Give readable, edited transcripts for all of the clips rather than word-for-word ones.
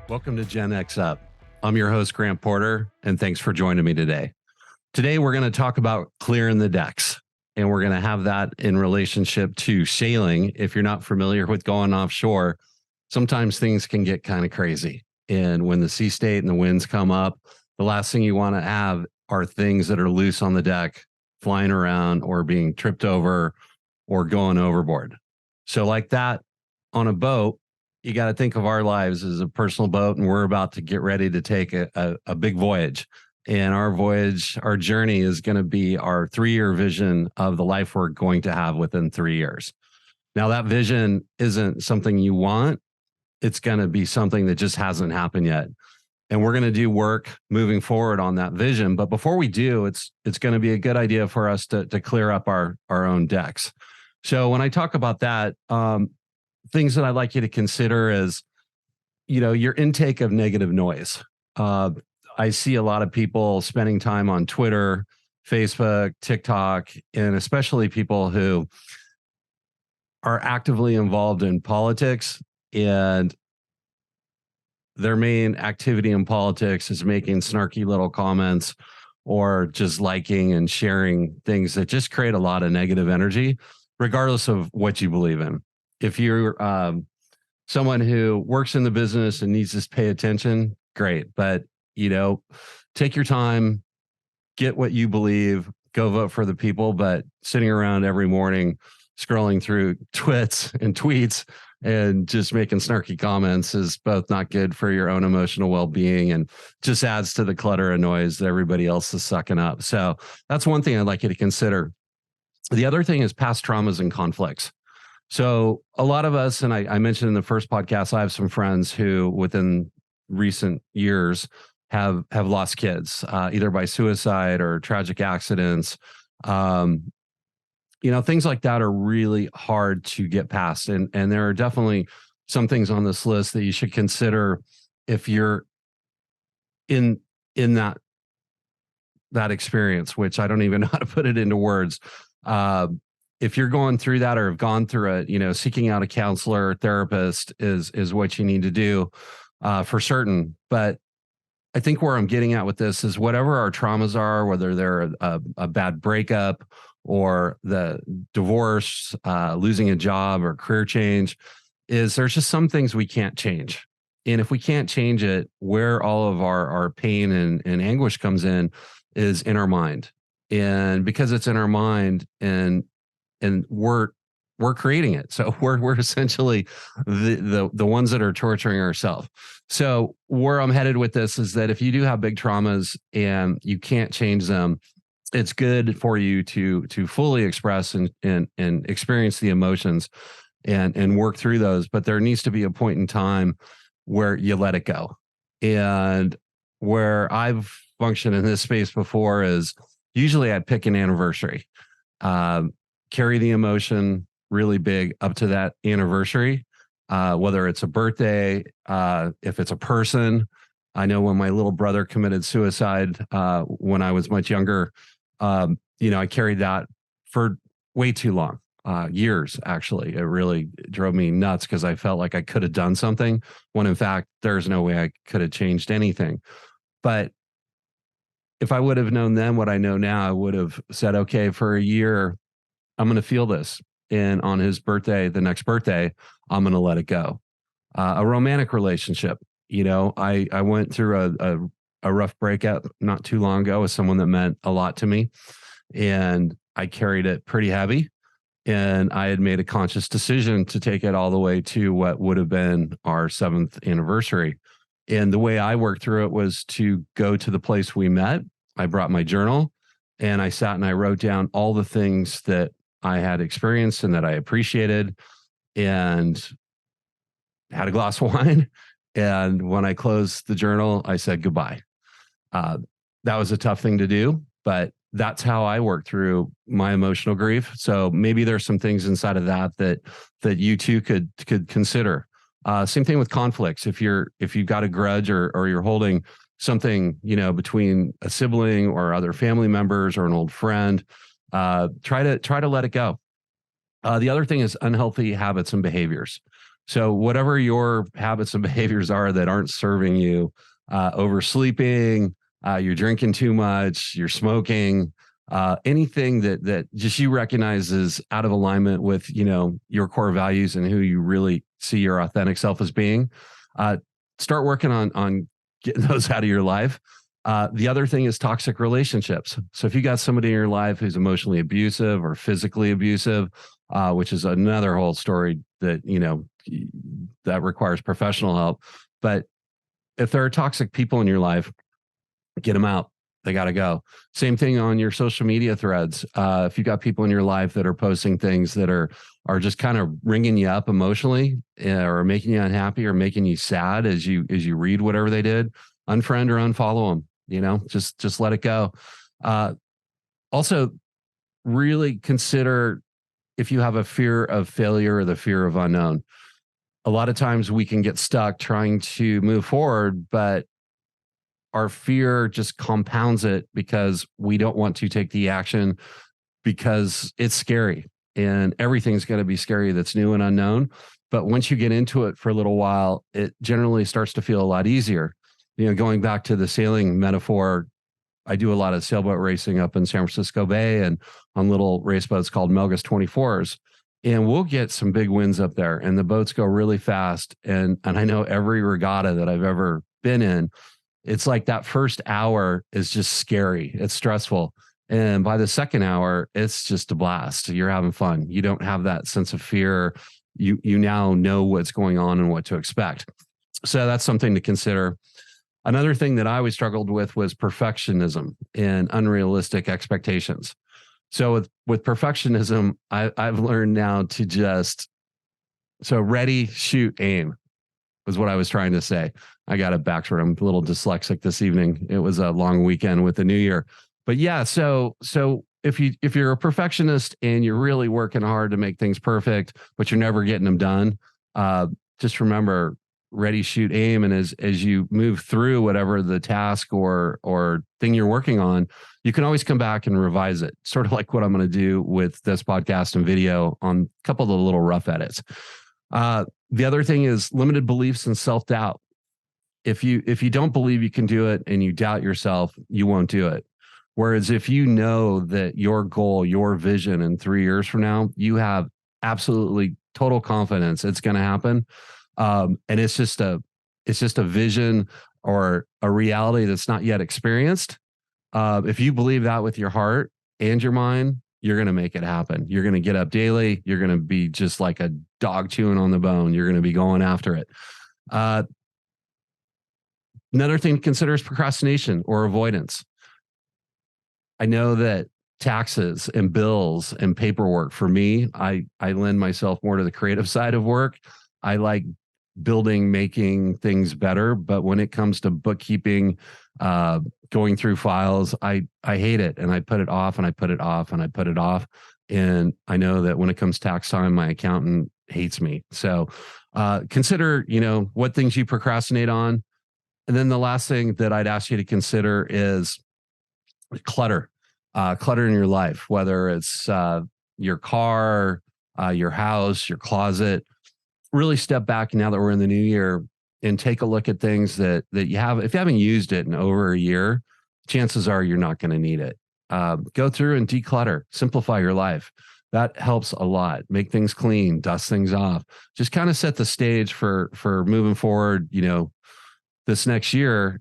Welcome to genXup. I'm your host, Grant Porter, and thanks for joining me today. Today, we're going to talk about clearing the decks, and we're going to have that in relationship to sailing. If you're not familiar with going offshore, sometimes things can get kind of crazy. And when the sea state and the winds come up, the last thing you want to have are things that are loose on the deck, flying around or being tripped over or going overboard. So like that on a boat, you got to think of our lives as a personal boat, and we're about to get ready to take a big voyage. And our voyage, our journey is going to be our 3-year vision of the life we're going to have within 3 years. Now, that vision isn't something you want. It's going to be something that just hasn't happened yet. And we're going to do work moving forward on that vision. But before we do, it's going to be a good idea for us to clear up our own decks. So when I talk about that, things that I'd like you to consider is, your intake of negative noise. I see a lot of people spending time on Twitter, Facebook, TikTok, and especially people who are actively involved in politics, and their main activity in politics is making snarky little comments or just liking and sharing things that just create a lot of negative energy, regardless of what you believe in. If you're someone who works in the business and needs to pay attention, great. But, take your time, get what you believe, go vote for the people. But sitting around every morning, scrolling through twits and tweets and just making snarky comments is both not good for your own emotional well-being and just adds to the clutter and noise that everybody else is sucking up. So that's one thing I'd like you to consider. The other thing is past traumas and conflicts. So a lot of us, and I mentioned in the first podcast, I have some friends who within recent years have lost kids, either by suicide or tragic accidents. Things like that are really hard to get past. And there are definitely some things on this list that you should consider if you're in that experience, which I don't even know how to put it into words. If you're going through that or have gone through it, seeking out a counselor or therapist is what you need to do for certain. But I think where I'm getting at with this is whatever our traumas are, whether they're a bad breakup or the divorce, losing a job or career change, is there's just some things we can't change. And if we can't change it, where all of our pain and anguish comes in is in our mind. And because it's in our mind and we're creating it. So we're essentially the ones that are torturing ourselves. So where I'm headed with this is that if you do have big traumas and you can't change them, it's good for you to fully express and experience the emotions and work through those. But there needs to be a point in time where you let it go. And where I've functioned in this space before is usually I'd pick an anniversary. Carry the emotion really big up to that anniversary, whether it's a birthday, if it's a person. I know when my little brother committed suicide when I was much younger, I carried that for way too long, years, actually. It really drove me nuts because I felt like I could have done something when in fact, there's no way I could have changed anything. But if I would have known then what I know now, I would have said, okay, for a year, I'm going to feel this. And on his birthday, the next birthday, I'm going to let it go. A romantic relationship. I went through a rough breakup not too long ago with someone that meant a lot to me. And I carried it pretty heavy. And I had made a conscious decision to take it all the way to what would have been our 7th anniversary. And the way I worked through it was to go to the place we met. I brought my journal and I sat and I wrote down all the things that I had experienced and that I appreciated, and had a glass of wine. And when I closed the journal, I said goodbye. That was a tough thing to do, but that's how I work through my emotional grief. So maybe there's some things inside of that you too could consider. Same thing with conflicts. If you've got a grudge or you're holding something, between a sibling or other family members or an old friend, try to let it go. The other thing is unhealthy habits and behaviors. So whatever your habits and behaviors are that aren't serving you, oversleeping, you're drinking too much, you're smoking, anything that just you recognize is out of alignment with, your core values and who you really see your authentic self as being, uh, start working on getting those out of your life. The other thing is toxic relationships. So if you got somebody in your life who's emotionally abusive or physically abusive, which is another whole story that, that requires professional help. But if there are toxic people in your life, get them out. They got to go. Same thing on your social media threads. If you got people in your life that are posting things that are just kind of ringing you up emotionally, or making you unhappy or making you sad as you read whatever they did, unfriend or unfollow them. Just let it go. Also, really consider if you have a fear of failure or the fear of unknown. A lot of times we can get stuck trying to move forward, but our fear just compounds it because we don't want to take the action because it's scary, and everything's going to be scary that's new and unknown. But once you get into it for a little while, it generally starts to feel a lot easier. Going back to the sailing metaphor, I do a lot of sailboat racing up in San Francisco Bay and on little race boats called Melgus 24s. And we'll get some big winds up there and the boats go really fast. And I know every regatta that I've ever been in, it's like that first hour is just scary. It's stressful. And by the second hour, it's just a blast. You're having fun. You don't have that sense of fear. You now know what's going on and what to expect. So that's something to consider. Another thing that I always struggled with was perfectionism and unrealistic expectations. So with perfectionism, I've learned now to ready, shoot, aim was what I was trying to say. I got it backward. I'm a little dyslexic this evening. It was a long weekend with the new year. But yeah, so if you're a perfectionist and you're really working hard to make things perfect, but you're never getting them done, just remember, ready, shoot, aim. And as you move through whatever the task or thing you're working on, you can always come back and revise it. Sort of like what I'm going to do with this podcast and video on a couple of the little rough edits. The other thing is limited beliefs and self-doubt. If you don't believe you can do it and you doubt yourself, you won't do it. Whereas if you know that your goal, your vision in 3 years from now, you have absolutely total confidence it's going to happen. And it's just a vision or a reality that's not yet experienced. If you believe that with your heart and your mind, you're going to make it happen. You're going to get up daily. You're going to be just like a dog chewing on the bone. You're going to be going after it. Another thing to consider is procrastination or avoidance. I know that taxes and bills and paperwork, for me, I lend myself more to the creative side of work. I like building, making things better. But when it comes to bookkeeping, going through files, I hate it. And I put it off and I put it off and I put it off. And I know that when it comes tax time, my accountant hates me. So consider, what things you procrastinate on. And then the last thing that I'd ask you to consider is clutter, clutter in your life, whether it's your car, your house, your closet. Really step back now that we're in the new year and take a look at things that you have. If you haven't used it in over a year, chances are you're not going to need it. Go through and declutter, simplify your life. That helps a lot. Make things clean, dust things off. Just kind of set the stage for moving forward, this next year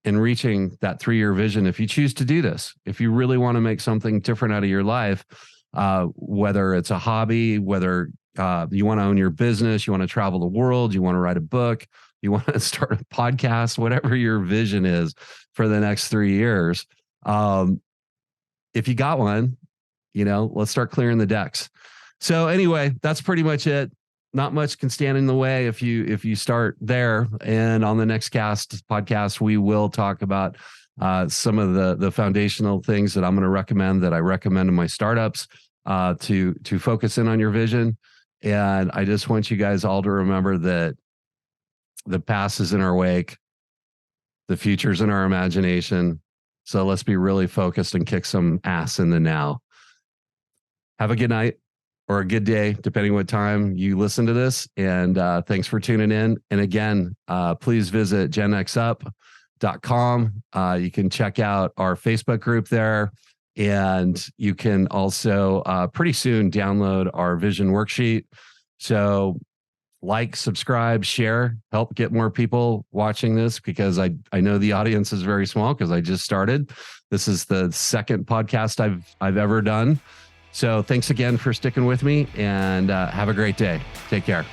and reaching that 3-year vision. If you choose to do this, if you really want to make something different out of your life, whether it's a hobby, whether you want to own your business, you want to travel the world, you want to write a book, you want to start a podcast, whatever your vision is for the next 3 years. If you got one, let's start clearing the decks. So anyway, that's pretty much it. Not much can stand in the way if you start there. And on the next podcast, we will talk about some of the foundational things that I'm going to recommend, that I recommend in my startups, to focus in on your vision. And I just want you guys all to remember that the past is in our wake, the future's in our imagination. So let's be really focused and kick some ass in the now. Have a good night. or a good day, depending what time you listen to this. And thanks for tuning in. And again, please visit genXup.com. You can check out our Facebook group there. And you can also pretty soon download our vision worksheet. So like, subscribe, share, help get more people watching this, because I know the audience is very small because I just started. This is the second podcast I've ever done. So thanks again for sticking with me, and have a great day. Take care.